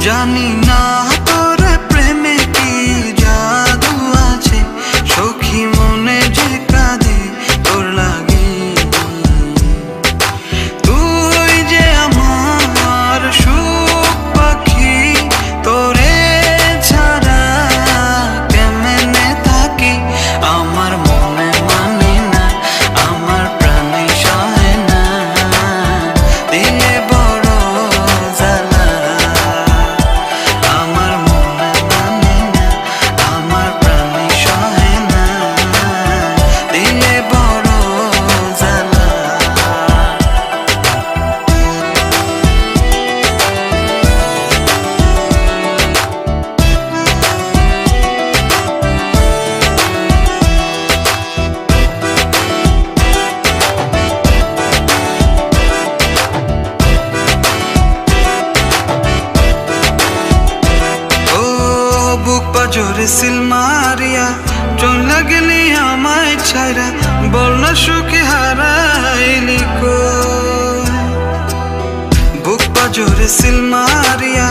জানি না তোর প্রেমে কি জাদু আছে, সখী মনে যে কাঁদে তোর লাগে। তুই যে আমার সুখ পাখি, তোরে ছাড়া কেমনে থাকি। আমার মনে মানে না, আমার প্রাণে সহে না, দিলে বড় জ্বালা। আমার মনে মানে না, আমার প্রাণে সহে না, দিলে বড় জ্বালা। বুক পাজরে সিল মারিয়া চলে গেলি আমায় ছাইরা, বল না সুখে হারাইলি কই। বুক পাজরে সিল মারিয়া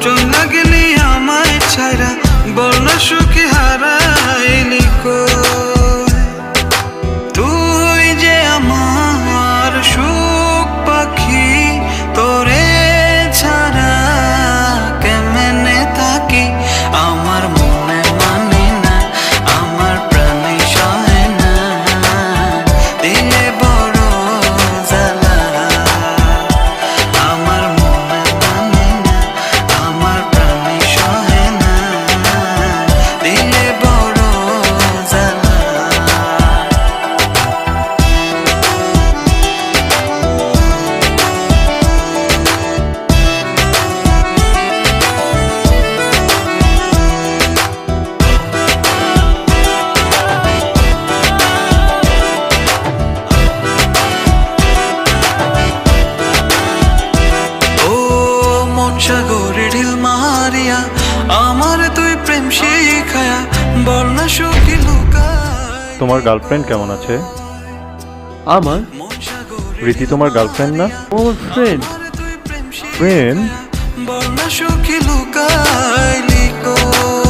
চলে গেলি আমায় ছাইরা, বল না সুখে হারাইলি কই। তুই যে আমার সুখ পাখি, তোরে ছাড়া কেমনে থাকি। আমার মনে মানে না, আমার প্রাণে সহে না, দিলে বড় জ্বালা। আমার মনে মানে না, আমার প্রাণে সহে না, দিলে বড় জ্বালা। সাগরে ঢিল মারিয়া আমার তুই প্রেম শিখায়া, বল না সুখী লুকায়। তোমার গার্লফ্রেন্ড কেমন আছে? আমার রীতি তোমার গার্লফ্রেন্ড না? ও আমার ফ্রেন্ড। ফ্রেন্ড? বল না সুখী লুকাইলি কই।